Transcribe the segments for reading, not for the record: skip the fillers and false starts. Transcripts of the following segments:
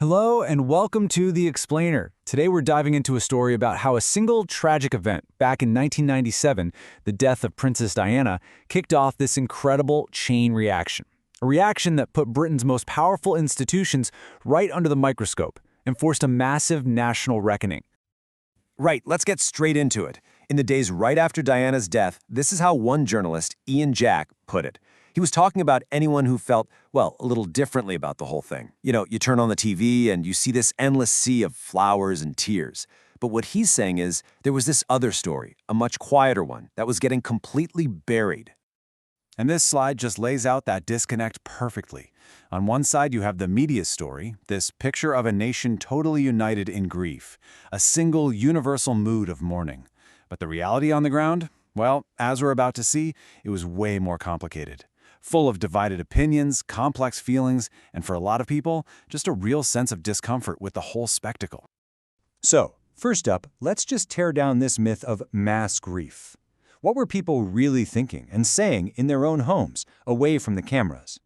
Hello and welcome to The Explainer. Today we're diving into a story about how a single tragic event back in 1997, the death of Princess Diana, kicked off this incredible chain reaction. A reaction that put Britain's most powerful institutions right under the microscope and forced a massive national reckoning. Right, let's get straight into it. In the days right after Diana's death, this is how one journalist, Ian Jack, put it. He was talking about anyone who felt, well, a little differently about the whole thing. You turn on the TV and you see this endless sea of flowers and tears. But what he's saying is there was this other story, a much quieter one, that was getting completely buried. And this slide just lays out that disconnect perfectly. On one side, you have the media story, this picture of a nation totally united in grief, a single universal mood of mourning. But the reality on the ground? Well, as we're about to see, it was way more complicated. Full of divided opinions, complex feelings, and for a lot of people, just a real sense of discomfort with the whole spectacle. So, first up, let's just tear down this myth of mass grief. What were people really thinking and saying in their own homes, away from the cameras?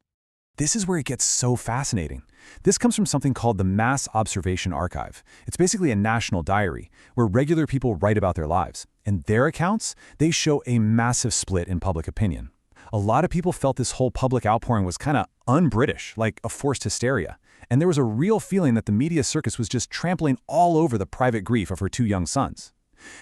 This is where it gets so fascinating. This comes from something called the Mass Observation Archive. It's basically a national diary where regular people write about their lives. And their accounts, they show a massive split in public opinion. A lot of people felt this whole public outpouring was kind of un-British, like a forced hysteria. And there was a real feeling that the media circus was just trampling all over the private grief of her two young sons.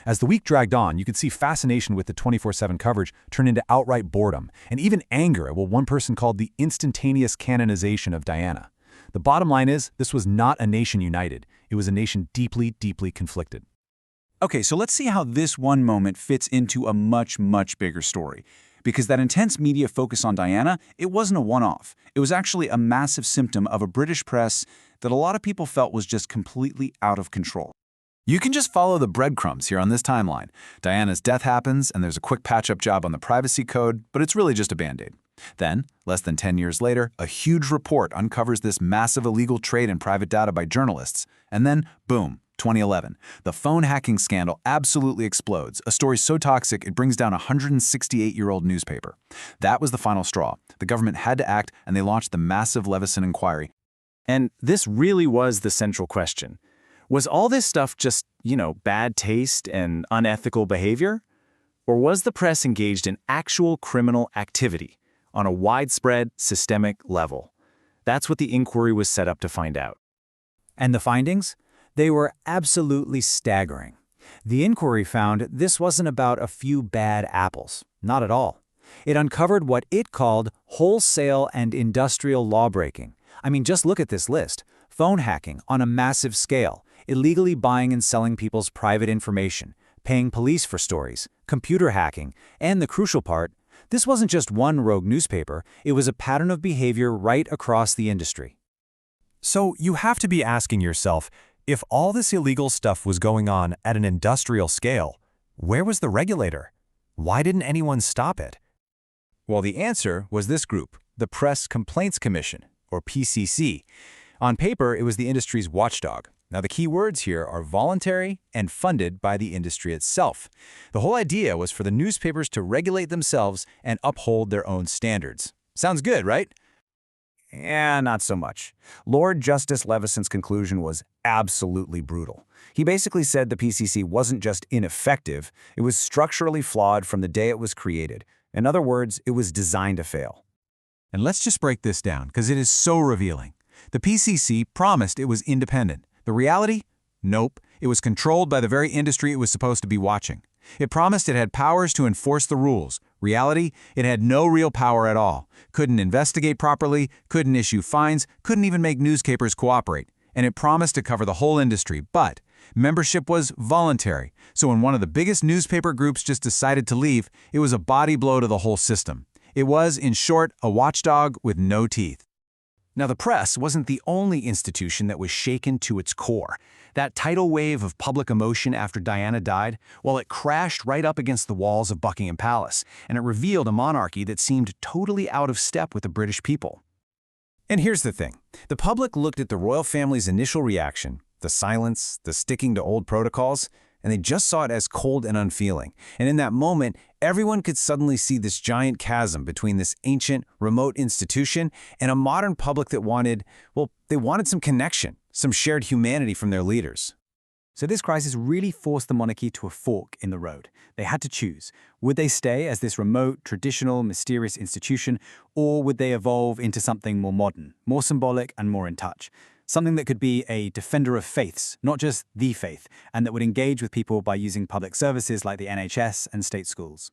As the week dragged on, you could see fascination with the 24/7 coverage turn into outright boredom, and even anger at what one person called the instantaneous canonization of Diana. The bottom line is, this was not a nation united. It was a nation deeply, deeply conflicted. Okay, so let's see how this one moment fits into a much, much bigger story. Because that intense media focus on Diana, it wasn't a one-off. It was actually a massive symptom of a British press that a lot of people felt was just completely out of control. You can just follow the breadcrumbs here on this timeline. Diana's death happens, and there's a quick patch-up job on the privacy code, but it's really just a Band-Aid. Then, less than 10 years later, a huge report uncovers this massive illegal trade in private data by journalists. And then, boom, 2011. The phone hacking scandal absolutely explodes, a story so toxic it brings down a 168-year-old newspaper. That was the final straw. The government had to act, and they launched the massive Leveson inquiry. And this really was the central question. Was all this stuff just, bad taste and unethical behavior? Or was the press engaged in actual criminal activity on a widespread, systemic level? That's what the inquiry was set up to find out. And the findings? They were absolutely staggering. The inquiry found this wasn't about a few bad apples. Not at all. It uncovered what it called wholesale and industrial lawbreaking. I mean, just look at this list. Phone hacking on a massive scale, illegally buying and selling people's private information, paying police for stories, computer hacking, and the crucial part, this wasn't just one rogue newspaper, it was a pattern of behavior right across the industry. So you have to be asking yourself, if all this illegal stuff was going on at an industrial scale, where was the regulator? Why didn't anyone stop it? Well, the answer was this group, the Press Complaints Commission, or PCC. On paper, it was the industry's watchdog. Now, the key words here are voluntary and funded by the industry itself. The whole idea was for the newspapers to regulate themselves and uphold their own standards. Sounds good, right? Not so much. Lord Justice Leveson's conclusion was absolutely brutal. He basically said the PCC wasn't just ineffective, it was structurally flawed from the day it was created. In other words, it was designed to fail. And let's just break this down, because it is so revealing. The PCC promised it was independent. The reality? Nope. It was controlled by the very industry it was supposed to be watching. It promised it had powers to enforce the rules. Reality? It had no real power at all. Couldn't investigate properly, couldn't issue fines, couldn't even make newspapers cooperate. And it promised to cover the whole industry, but membership was voluntary. So when one of the biggest newspaper groups just decided to leave, it was a body blow to the whole system. It was, in short, a watchdog with no teeth. Now, the press wasn't the only institution that was shaken to its core. That tidal wave of public emotion after Diana died, well, it crashed right up against the walls of Buckingham Palace, and it revealed a monarchy that seemed totally out of step with the British people. And here's the thing. The public looked at the royal family's initial reaction, the silence, the sticking to old protocols, and they just saw it as cold and unfeeling. And in that moment, everyone could suddenly see this giant chasm between this ancient, remote institution and a modern public that wanted, well, they wanted some connection, some shared humanity from their leaders. So this crisis really forced the monarchy to a fork in the road. They had to choose. Would they stay as this remote, traditional, mysterious institution, or would they evolve into something more modern, more symbolic, and more in touch? Something that could be a defender of faiths, not just the faith, and that would engage with people by using public services like the NHS and state schools.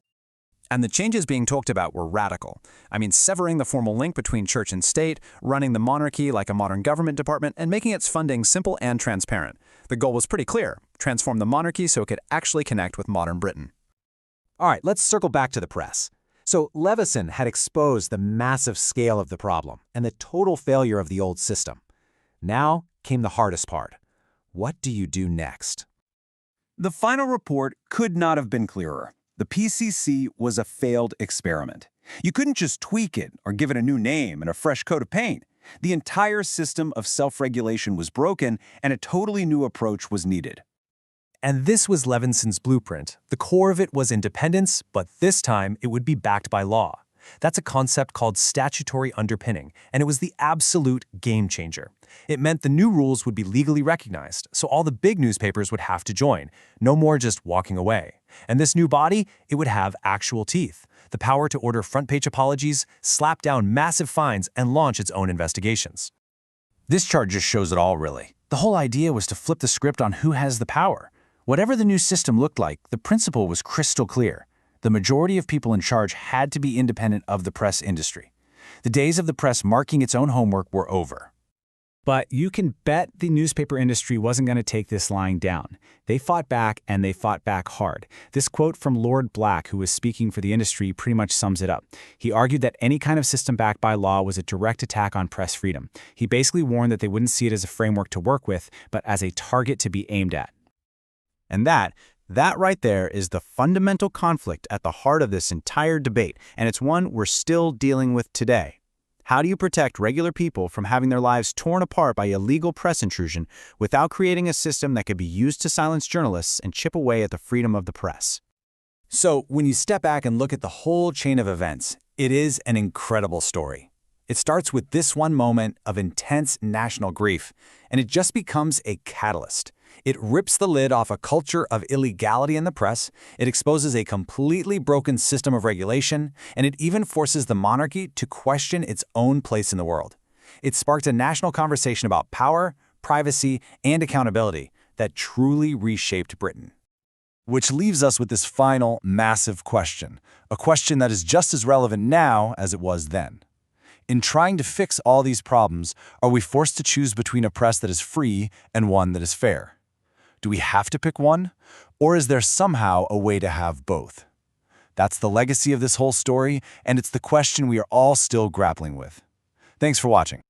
And the changes being talked about were radical. I mean, severing the formal link between church and state, running the monarchy like a modern government department, and making its funding simple and transparent. The goal was pretty clear: transform the monarchy so it could actually connect with modern Britain. All right, let's circle back to the press. So Leveson had exposed the massive scale of the problem and the total failure of the old system. Now came the hardest part. What do you do next? The final report could not have been clearer. The PCC was a failed experiment. You couldn't just tweak it or give it a new name and a fresh coat of paint. The entire system of self-regulation was broken, and a totally new approach was needed. And this was Leveson's blueprint. The core of it was independence, but this time it would be backed by law. That's a concept called statutory underpinning, and it was the absolute game changer. It meant the new rules would be legally recognized, so all the big newspapers would have to join. No more just walking away. And this new body, it would have actual teeth. The power to order front-page apologies, slap down massive fines, and launch its own investigations. This chart just shows it all, really. The whole idea was to flip the script on who has the power. Whatever the new system looked like, the principle was crystal clear. The majority of people in charge had to be independent of the press industry. The days of the press marking its own homework were over. But you can bet the newspaper industry wasn't going to take this lying down. They fought back, and they fought back hard. This quote from Lord Black, who was speaking for the industry, pretty much sums it up. He argued that any kind of system backed by law was a direct attack on press freedom. He basically warned that they wouldn't see it as a framework to work with, but as a target to be aimed at. And that right there is the fundamental conflict at the heart of this entire debate, and it's one we're still dealing with today. How do you protect regular people from having their lives torn apart by illegal press intrusion without creating a system that could be used to silence journalists and chip away at the freedom of the press? So, when you step back and look at the whole chain of events, it is an incredible story. It starts with this one moment of intense national grief, and it just becomes a catalyst. It rips the lid off a culture of illegality in the press, it exposes a completely broken system of regulation, and it even forces the monarchy to question its own place in the world. It sparked a national conversation about power, privacy, and accountability that truly reshaped Britain. Which leaves us with this final, massive question, a question that is just as relevant now as it was then. In trying to fix all these problems, are we forced to choose between a press that is free and one that is fair? Do we have to pick one, or is there somehow a way to have both? That's the legacy of this whole story, and it's the question we are all still grappling with. Thanks for watching.